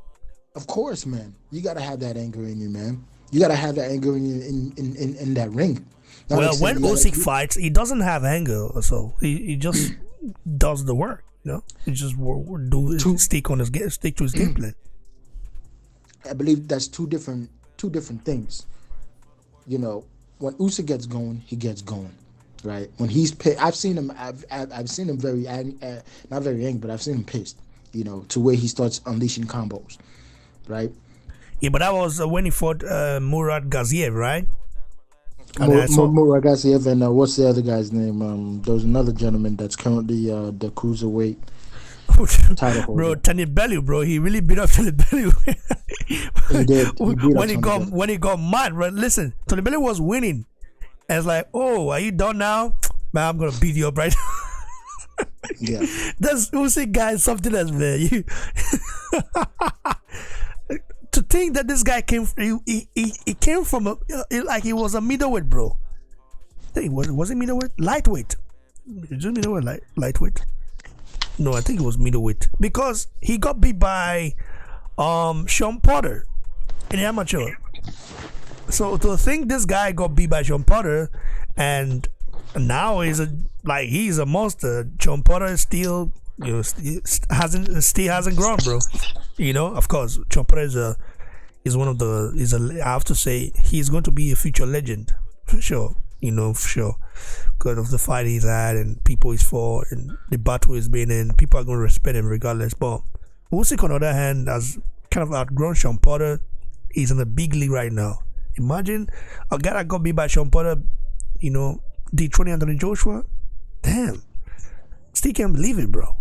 Of course, man. You gotta have that anger in you, man. You gotta have that anger in you in that ring. Not Well, like when saying, Usyk fights, he doesn't have anger, so he just does the work. He just stick to his game plan. I believe that's two different things. When Usyk gets going, he gets going, right? When he's pissed, I've seen him very not very angry, but I've seen him pissed. To where he starts unleashing combos, right? Yeah, but that was when he fought Murad Garcia, right? Murad Garcia, and what's the other guy's name? There's another gentleman that's currently the cruiserweight title holder. Bro, Tony Bellew, bro, he really beat up Tony Bellew. He did. When he got mad, right? Listen, Tony Bellew was winning, and it's like, oh, are you done now? Man, I'm gonna beat you up right now. Yeah, that's Usyk guy is something else, man. To think that this guy came from like he was a middleweight, bro. I think was it middleweight? Lightweight. Is it middleweight? Lightweight? No, I think it was middleweight, because he got beat by Sean Porter in amateur. So to think this guy got beat by Sean Porter, and now he's a monster. Sean Porter still hasn't grown, bro. Of course, Sean Porter I have to say, he's going to be a future legend for sure. For sure, because of the fight he's had and people he's fought and the battle he's been in. People are going to respect him regardless. But Usyk, on the other hand, has kind of outgrown Sean Porter. He's in the big league right now. Imagine a guy that got beat by Sean Porter, D20 Anthony Joshua. Damn, still can't believe it, bro.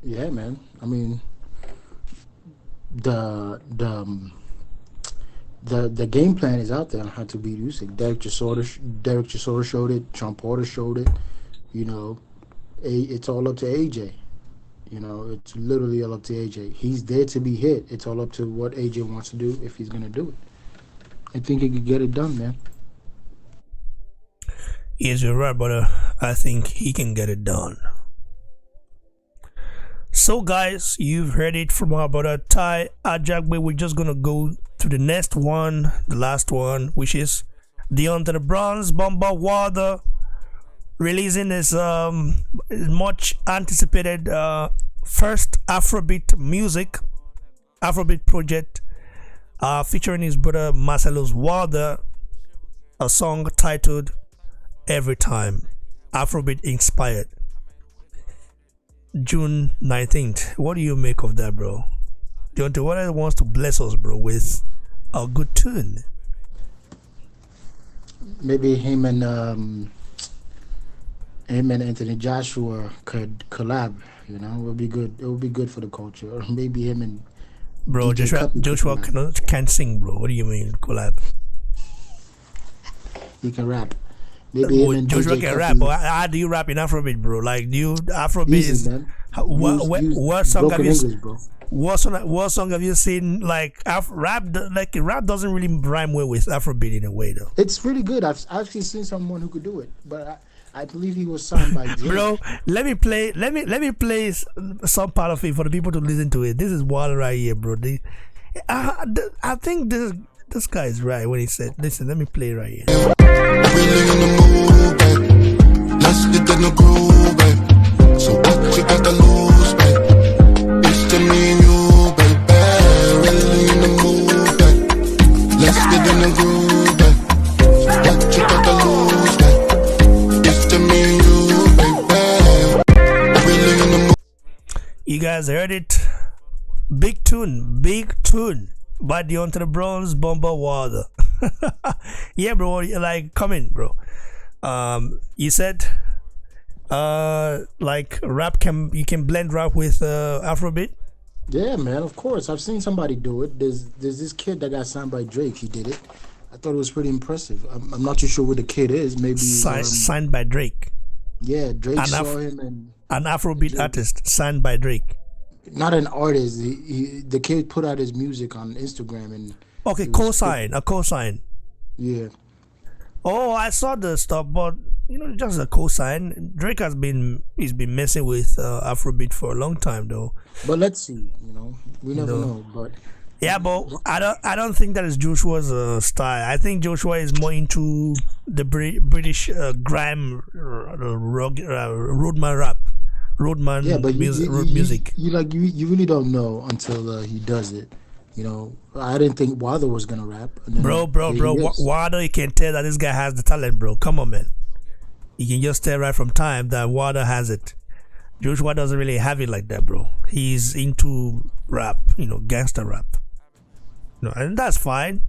Yeah, man. I mean, the game plan is out there on how to beat Usyk. Derek Chisora showed it. Sean Porter showed it. It's all up to AJ. It's literally all up to AJ. He's there to be hit. It's all up to what AJ wants to do, if he's gonna do it. I think he could get it done, man. Yes, you're right, brother. I think he can get it done. So, guys, you've heard it from our brother Ty Ajagbe. We're just gonna go to the next one, the last one, which is Deontay the Bronze Bomber Wilder releasing his much anticipated first Afrobeat project, featuring his brother Marcellus Wilder, a song titled Every Time, Afrobeat inspired. June 19th. What do you make of that, bro? Deontay Wilder wants to bless us, bro, with a good tune. Maybe him and Anthony Joshua could collab. It would be good. It would be good for the culture. Or maybe him and bro, Joshua can't sing, bro. What do you mean collab? He can rap. Maybe him and Joshua can rap, but how do you rap in Afrobeat, bro? Like, do you Afrobeat is what song have you? English, bro. What song have you seen? Like rap doesn't really rhyme well with Afrobeat in a way, though. It's really good. I've actually seen someone who could do it, but I believe he was signed by Jay. Bro, let me play some part of it for the people to listen to it. This is wild right here, bro. I think this guy is right when he said, listen, let me play right here. Really in the mood, babe. Let's get in the groove, babe. So what you got to lose, babe? It's just me and you. guys heard it. Big tune by Deontay the Bronze Bomber Water. Yeah, bro, like come in, bro. You said like you can blend rap with Afrobeat. Yeah, man, of course. I've seen somebody do it. There's this kid that got signed by Drake. He did it. I thought it was pretty impressive. I'm not too sure who the kid is. Maybe Signed by Drake. Yeah, Drake saw him and an Afrobeat artist signed by Drake. Not an artist. The kid put out his music on Instagram and okay, a cosign. Yeah. Oh, I saw the stuff, but just a cosign. Drake he's been messing with Afrobeat for a long time though. But let's see. We never know. But yeah, but I don't think that is Joshua's style. I think Joshua is more into the British grime roadman rap. Roadman music. You really don't know until he does it. I didn't think Wilder was gonna rap. Bro. Wilder, you can tell that this guy has the talent, bro. Come on, man. You can just tell right from time that Wilder has it. Joshua doesn't really have it like that, bro. He's into rap, gangster rap. And that's fine.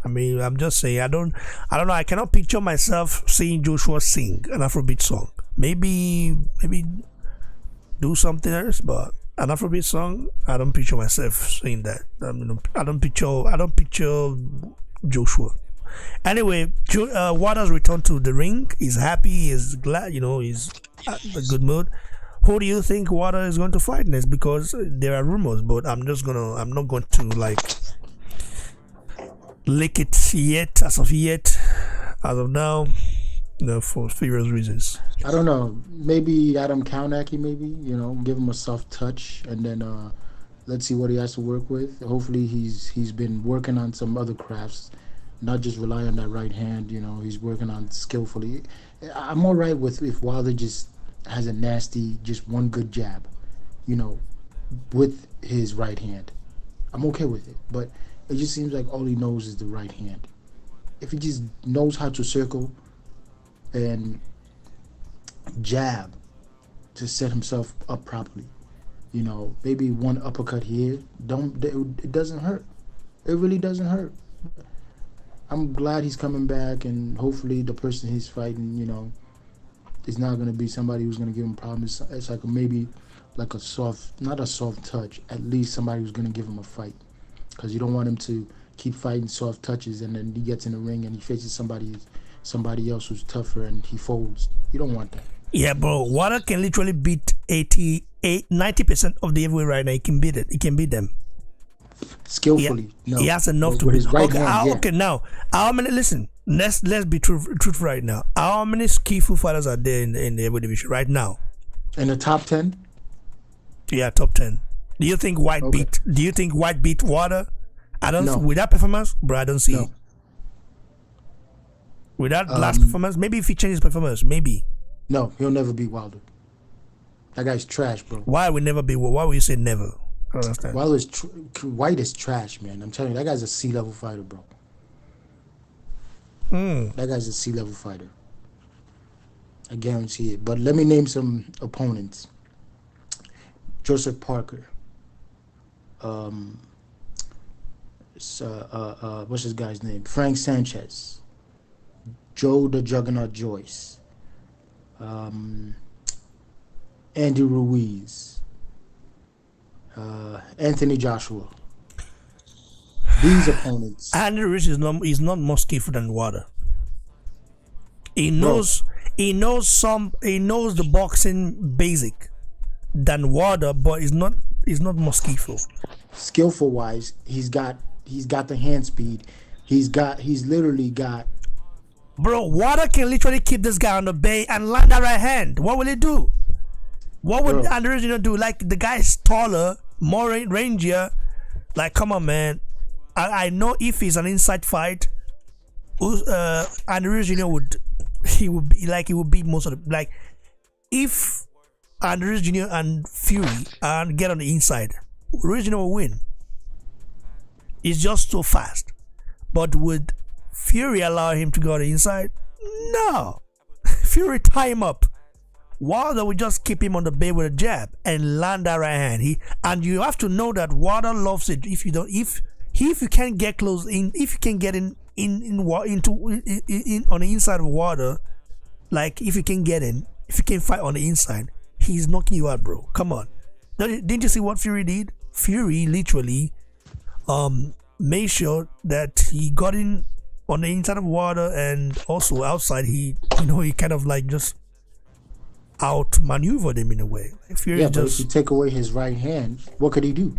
I mean, I'm just saying, I don't know. I cannot picture myself seeing Joshua sing an Afrobeat song. Maybe do something else, but an Afrobeat song, I don't picture myself saying that. I don't picture Joshua. Anyway, Waters returned to the ring. He's happy. He's glad. He's in a good mood. Who do you think Water is going to fight next? Because there are rumors, but I'm not going to leak it yet. As of now. For various reasons. I don't know. Maybe Adam Kaunaki, give him a soft touch, and then let's see what he has to work with. Hopefully, he's been working on some other crafts, not just rely on that right hand. He's working on skillfully. I'm all right with if Wilder just has a nasty, just one good jab, with his right hand. I'm okay with it, but it just seems like all he knows is the right hand. If he just knows how to circle and jab to set himself up properly, maybe one uppercut here, it doesn't hurt. It really doesn't hurt. I'm glad he's coming back, and hopefully the person he's fighting, is not going to be somebody who's going to give him problems. It's like maybe like not a soft touch, at least somebody who's going to give him a fight, because you don't want him to keep fighting soft touches and then he gets in the ring and he faces somebody else who's tougher and he folds. You don't want that. Yeah, bro. Water can literally beat 90% of the heavyweight right now. He can beat it. He can beat them skillfully. He has enough to beat. Okay, now how many? Listen, let's be truthful right now. How many skillful fighters are there in the heavyweight division right now? In the top 10? Yeah, top 10. Do you think White beat Water? I don't. No. With that performance, bro, I don't see it. With that last performance, maybe if he changes performance, maybe. No, he'll never beat Wilder. That guy's trash, bro. Why would you say never? I don't understand. White is trash, man. I'm telling you, that guy's a C-level fighter, bro. That guy's a C-level fighter. I guarantee it. But let me name some opponents. Joseph Parker. What's this guy's name? Frank Sanchez. Joe the Juggernaut Joyce. Andy Ruiz. Anthony Joshua. These opponents. Andy Ruiz is not more skillful than Water. He knows the boxing basic than Water, but he's not more skillful. Skillful wise, he's got the hand speed. He's literally got. Bro, Water can literally keep this guy on the bay and land that right hand. What will he do? What would Andy Ruiz do? Like, the guy's taller, more rangier. Like, come on, man. I know if it's an inside fight, Andy Ruiz would beat most of the, like, if Andy Ruiz Jr. and Fury get on the inside, Ruiz Jr. will win. It's just so fast. But would Fury allow him to go on the inside? No. Fury tie him up. Wilder would just keep him on the bait with a jab and land that right hand. And you have to know that Wilder loves it. If you don't, if you can't get close in, if you can get in on the inside of Wilder, like if you can get in, if you can fight on the inside, he's knocking you out, bro. Come on. Didn't you see what Fury did? Fury literally made sure that he got in on the inside of Wilder, and also outside he kind of like just outmaneuvered him in a way. Fury but if you take away his right hand, what could he do?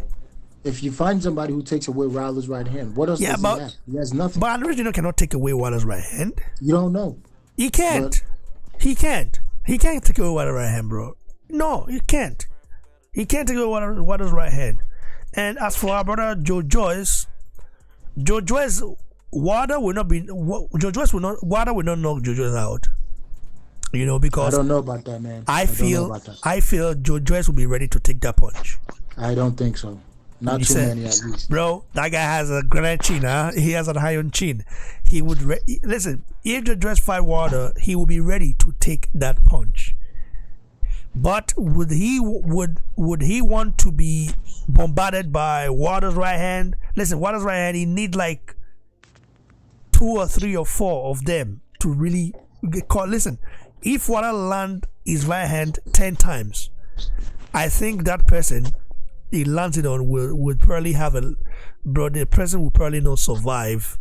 If you find somebody who takes away Wilder's right hand, what else does he have? He has nothing. But an original cannot take away Wilder's right hand. You don't know. He can't. He can't take away Wilder's right hand, bro. No, he can't. He can't take away Wilder's right hand. And as for our brother Wilder will not knock Joe Joyce out. Because I don't know about that, man. I feel Joe Joyce will be ready to take that punch. I don't think so. Not too many, at least. Bro, that guy has a granite chin, huh? He has a iron chin. He would listen. If Joe Joyce fight Wilder, he will be ready to take that punch. But would he want to be bombarded by Wilder's right hand? Listen, Wilder's right hand, he need like 2 or 3 or 4 of them to really get caught. Listen, if Wilder land his right hand 10 times, I think that person he lands it on will probably have the person will probably not survive,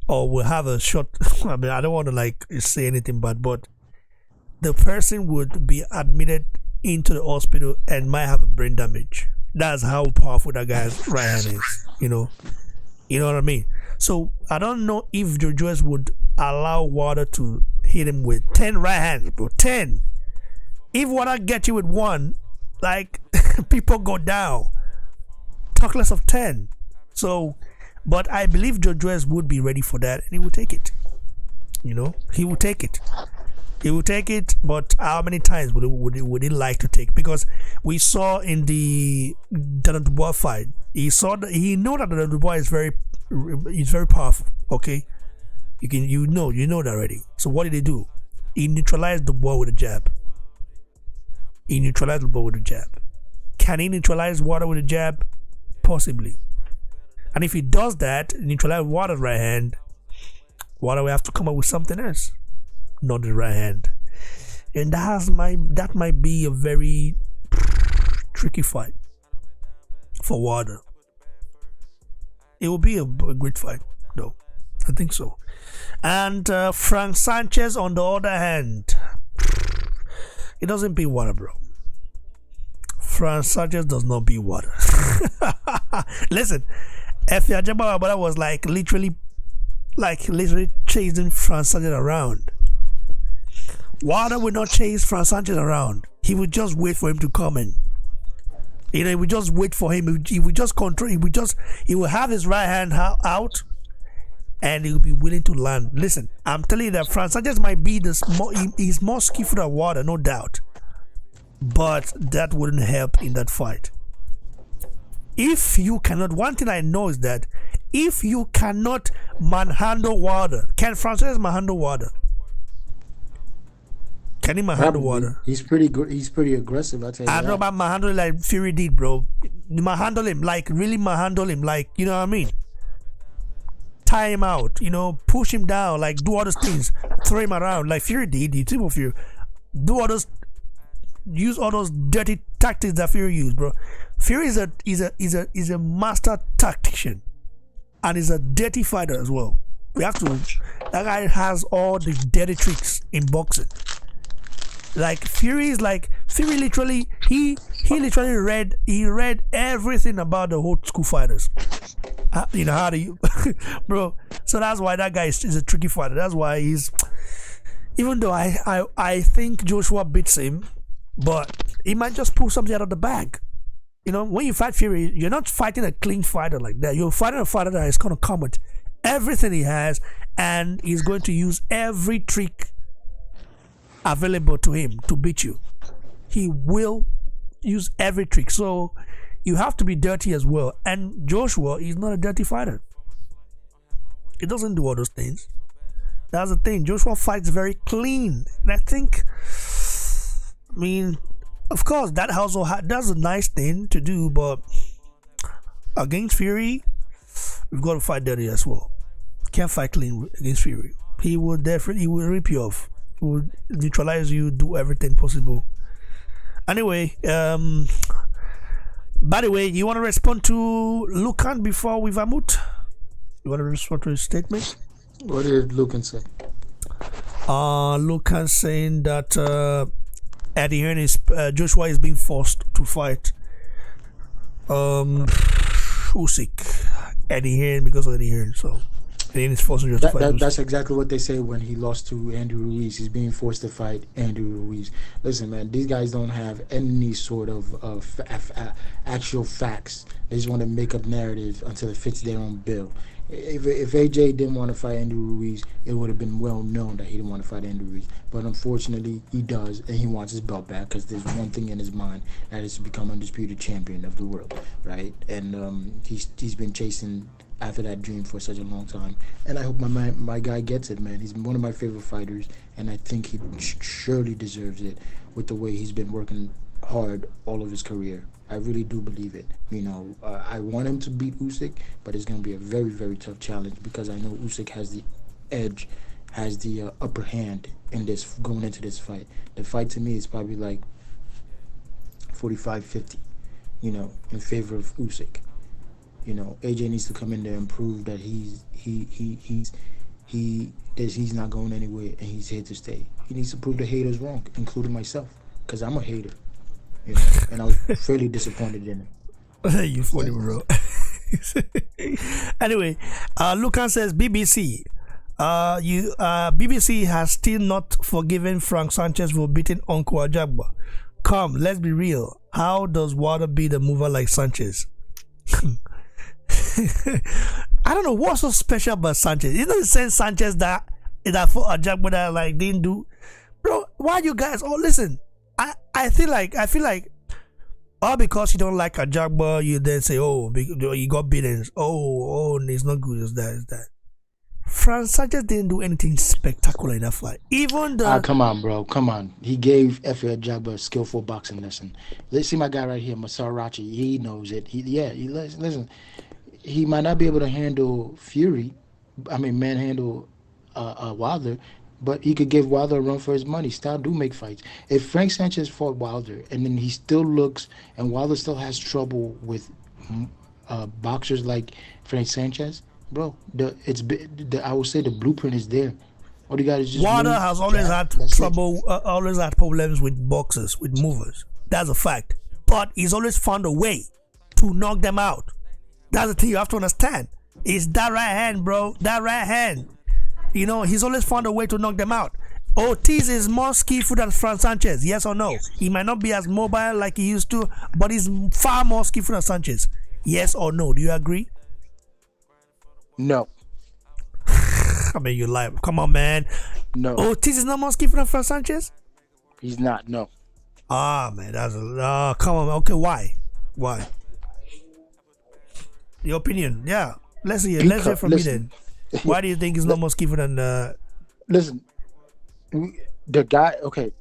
or will have a short. I mean, I don't want to like say anything bad, but the person would be admitted into the hospital and might have a brain damage. That's how powerful that guy's right hand is. You know what I mean? So I don't know if Joe Joyce would allow Wilder to hit him with 10 right hands, bro. 10. If Wilder gets you with 1, like people go down. Talk less of 10. So, but I believe Joe Joyce would be ready for that, and he will take it. He will take it. He will take it, but how many times would he like to take? Because we saw in the Dana Dubois fight, he know that Dana Dubois is very powerful. Okay, you know that already. So what did he do? He neutralized Dubois with a jab. Can he neutralize Wilder with a jab? Possibly. And if he does that, neutralize Wilder's right hand, Wilder will have to come up with something else, not the right hand. And that might be a very tricky fight for Wilder. It will be a great fight, though. I think so. And Frank Sanchez, on the other hand, he doesn't beat Wilder, bro. Frank Sanchez does not beat Wilder. Listen, Efe Ajagba was literally chasing Frank Sanchez around. Wilder would not chase Frank Sanchez around. He would just wait for him to come in. He would just wait for him. He would just control. He would have his right hand out, and he would be willing to land. Listen, I'm telling you that Frank Sanchez might be he's more skillful than Wilder, no doubt. But that wouldn't help in that fight. If you cannot, one thing I know is that if you cannot manhandle Wilder, can Francis manhandle Wilder? Can he manhandle Wilder? He's pretty good. He's pretty aggressive. I tell you. I don't know about manhandling like Fury did, bro. Manhandle him, like really manhandle him, like you know what I mean. Tie him out, push him down, like do all those things, throw him around, like Fury did. The team of Fury, do all those. Use all those dirty tactics that Fury used, bro. Fury is a master tactician, and is a dirty fighter as well. That guy has all the dirty tricks in boxing. Like Fury literally he literally read everything about the old school fighters. How do you, bro? So that's why that guy is a tricky fighter. That's why even though I think Joshua beats him. But he might just pull something out of the bag. When you fight Fury, you're not fighting a clean fighter like that. You're fighting a fighter that is going to come with everything he has, and he's going to use every trick available to him to beat you. He will use every trick. So you have to be dirty as well. And Joshua is not a dirty fighter. He doesn't do all those things. That's the thing. Joshua fights very clean. And I think I mean, of course, that also that's a nice thing to do, but against Fury, we've got to fight dirty as well. Can't fight clean against Fury. He will rip you off. He will neutralize you, do everything possible. Anyway, by the way, you want to respond to Lucan before we vamut? You want to respond to his statement? What did Lucan say? Lucan saying that at the end is Joshua is being forced to fight Usyk at the end because of the end. So the end is forced to fight. That's exactly what they say when he lost to Andrew Ruiz. He's being forced to fight Andrew Ruiz. Listen, man, these guys don't have any sort of actual facts. They just want to make up narrative until it fits their own bill. If AJ didn't want to fight Andrew Ruiz, it would have been well known that he didn't want to fight Andrew Ruiz. But unfortunately, he does, and he wants his belt back because there's one thing in his mind, that is to become undisputed champion of the world, right? And he's been chasing after that dream for such a long time. And I hope my guy gets it, man. He's one of my favorite fighters, and I think he surely deserves it with the way he's been working hard all of his career. I really do believe it. You know, I want him to beat Usyk, but it's going to be a very, very tough challenge because I know Usyk has the edge, has the upper hand in this going into this fight. The fight to me is probably like 45-50, you know, in favor of Usyk. You know, AJ needs to come in there and prove that he's not going anywhere and he's here to stay. He needs to prove the haters wrong, including myself, because I'm a hater. You know, and I was fairly disappointed in it. You funny, bro. Anyway, Lucan says BBC. BBC has still not forgiven Frank Sanchez for beating Uncle Ajagba. Come, let's be real. How does Wilder beat a mover like Sanchez? I don't know what's so special about Sanchez. It doesn't say Sanchez that for Ajagba that like didn't do. Bro, why you guys? Oh, listen. I feel like all because you don't like Ajagba, you then say, oh, you got beaten. Oh, it's not good. It's that. Frank Sanchez didn't do anything spectacular in that fight. Even the come on, bro, come on. He gave Efe Ajagba a skillful boxing lesson. Let's see my guy right here, Masarachi. He knows it. Listen. He might not be able to handle manhandle Wilder, but he could give Wilder a run for his money. Style do make fights. If Frank Sanchez fought Wilder and then he still looks, and Wilder still has trouble with boxers like Frank Sanchez, bro, I would say the blueprint is there. All you got is just Wilder has always had trouble, always had problems with boxers, with movers. That's a fact. But he's always found a way to knock them out. That's the thing you have to understand. It's that right hand, bro. That right hand. You know, he's always found a way to knock them out. Ortiz is more skillful than Frank Sanchez, yes or no? He might not be as mobile like he used to, but he's far more skillful than Sanchez. Yes or no? Do you agree? No. I mean, you lie. Come on, man. No. Ortiz is not more skillful than Frank Sanchez? He's not, no. Man, come on. Okay, why? Your opinion, yeah. Let's hear from you then. Why do you think he's not more skillful than? Listen, the guy. Okay,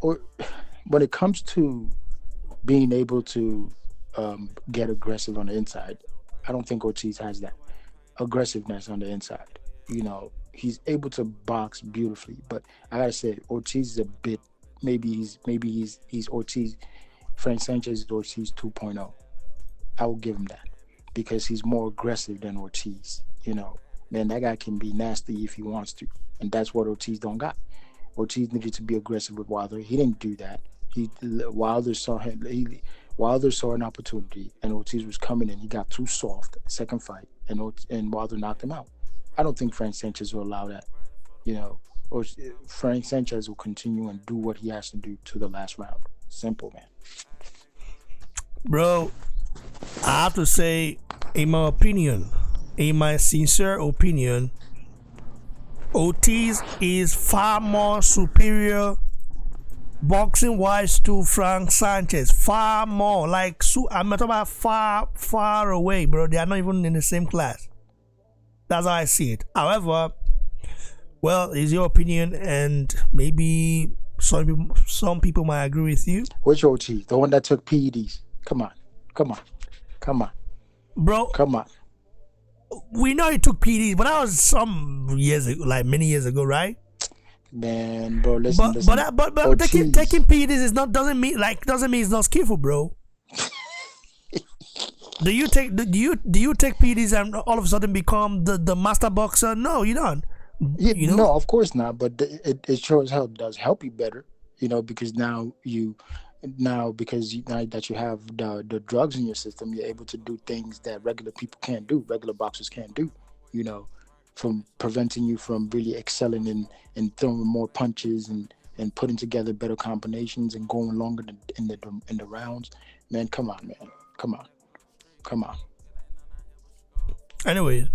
when it comes to being able to get aggressive on the inside, I don't think Ortiz has that aggressiveness on the inside. You know, he's able to box beautifully, but I gotta say, Ortiz is a bit. Maybe he's Ortiz. Frank Sanchez is Ortiz 2.0. I will give him that because he's more aggressive than Ortiz. You know, man, that guy can be nasty if he wants to, and that's what Ortiz don't got. Ortiz needed to be aggressive with Wilder. He didn't do that. Wilder saw an opportunity, and Ortiz was coming in. He got too soft. Second fight, and Wilder knocked him out. I don't think Frank Sanchez will allow that. You know, or Frank Sanchez will continue and do what he has to do to the last round. Simple, man. Bro, I have to say, in my sincere opinion, Ortiz is far more superior boxing-wise to Frank Sanchez. Far more. Like, I'm talking about far, far away, bro. They are not even in the same class. That's how I see it. However, well, it's your opinion, and maybe Some people might agree with you, Which OT? The one that took PEDs. Come on. Come on. Come on. bro. Come on. We know he took PDs, but that was some years ago, like many years ago, right? Man, bro, listen, But listen. but taking OTs. PDs is not doesn't mean he's not skillful, bro. Do you take PDs and all of a sudden become the master boxer? No, you don't. Yeah, You know? no, of course not. But it shows how it does help you better. Because now now that you have the drugs in your system, you're able to do things that regular people can't do. Regular boxers can't do. From preventing you from really excelling in throwing more punches and putting together better combinations and going longer in the rounds. Man, come on, man, come on. Anyway,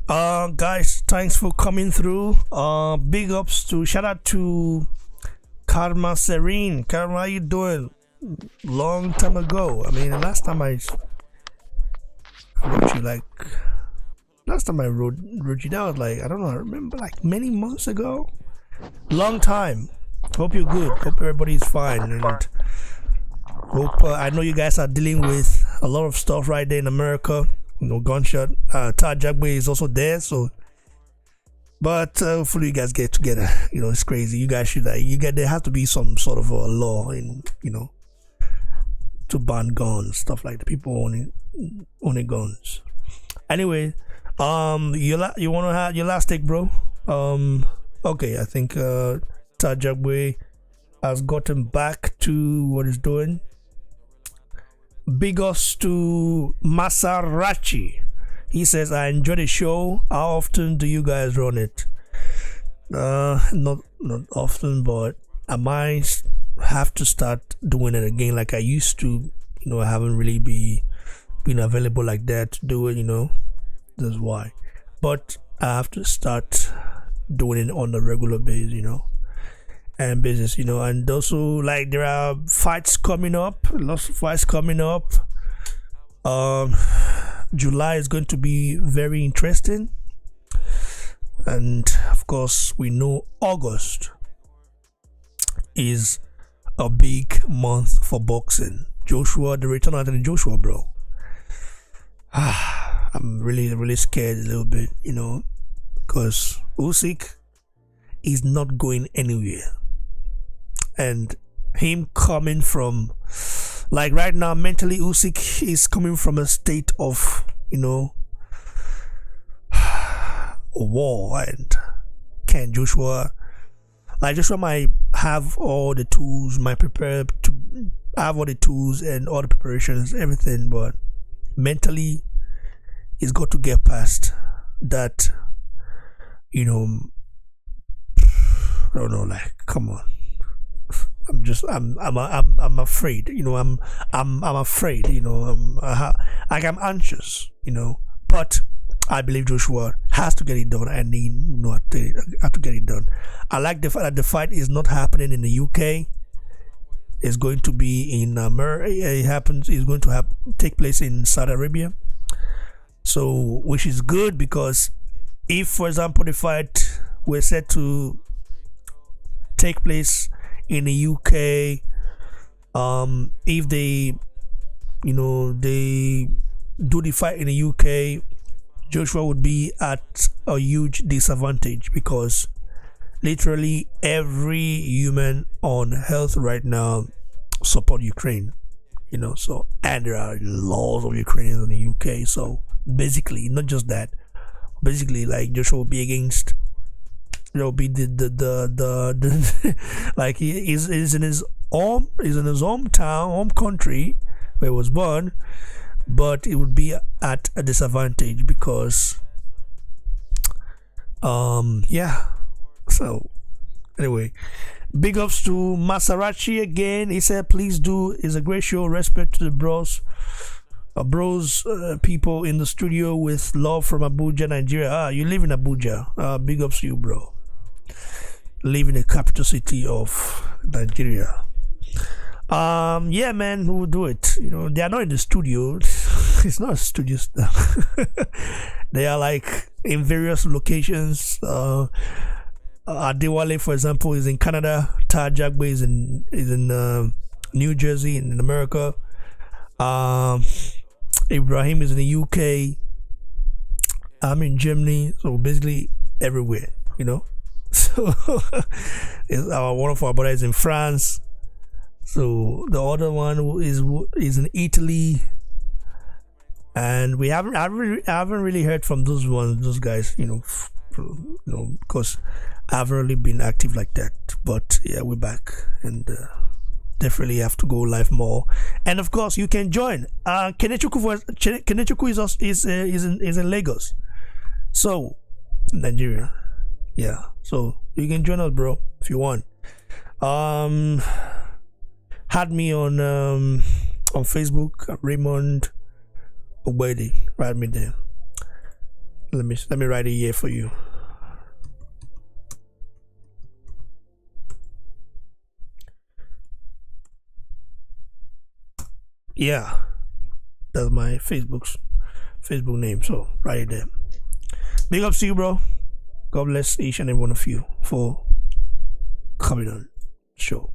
guys, thanks for coming through. Big ups to shout out to Karma Serene. Karma, how you doing? Long time ago. I mean, last time I wrote you last time I wrote you down was I don't know, I remember many months ago. Long time. Hope you're good. Hope everybody's fine, and hope I know you guys are dealing with a lot of stuff right there in America. Gunshot. Todd Jagbe is also there, so. But hopefully you guys get together. It's crazy. You guys should there has to be some sort of a law in to ban guns, stuff like that. People owning guns. Anyway, you wanna have your last take, bro? Okay, I think Todd Jagbe has gotten back to what he's doing. Big ups to Masarachi. He says, I enjoy the show. How often do you guys run it? Not often, but I might have to start doing it again like I used to. I haven't really been available like that to do it, That's why. But I have to start doing it on a regular basis, and business, and also there are fights coming up, lots of fights coming up. July is going to be very interesting, and of course we know August is a big month for boxing. The return of Anthony Joshua, bro. I'm really scared a little bit, because Usyk is not going anywhere, and him coming from right now mentally, Usyk is coming from a state of war, and can Joshua might have all the tools, might prepare to have all the tools and all the preparations, everything, but mentally he's got to get past that. I don't know, come on. I'm afraid, I'm afraid, I'm anxious, but I believe Joshua has to get it done, and he have to get it done. I like the fact that the fight is not happening in the UK. It's going to be in America. It's going to take place in Saudi Arabia, so which is good, because if, for example, the fight were set to take place in the UK, if they do the fight in the UK, Joshua would be at a huge disadvantage, because literally every human on earth right now support Ukraine, so, and there are laws of Ukrainians in the UK, so basically, not just that, basically Joshua will be against, be the he is in his hometown, home country where he was born, but it would be at a disadvantage, because so anyway, big ups to Masarachi again. He said, please do, it's a great show, respect to the bros, people in the studio, with love from Abuja, Nigeria. You live in Abuja. Big ups to you, bro. Live in the capital city of Nigeria. Yeah, man, who would do it? They are not in the studio. It's not a studio stuff. They are in various locations. Adewale, for example, is in Canada. Tajagbe is in New Jersey in America. Ibrahim is in the UK. I'm in Germany, so basically everywhere, you know. So one of our brothers in France. So the other one is in Italy, and I haven't really heard from those guys, because I haven't really been active like that. But yeah, we're back, and definitely have to go live more. And of course, you can join. Kenechukwu is in Lagos, so Nigeria. Yeah, so you can join us, bro, if you want. Had me on Facebook, Raymond Obedi. Write me there. Let me write it here for you. Yeah, that's my Facebook name. So write it there. Big ups to you, bro. God bless each and every one of you for coming on show.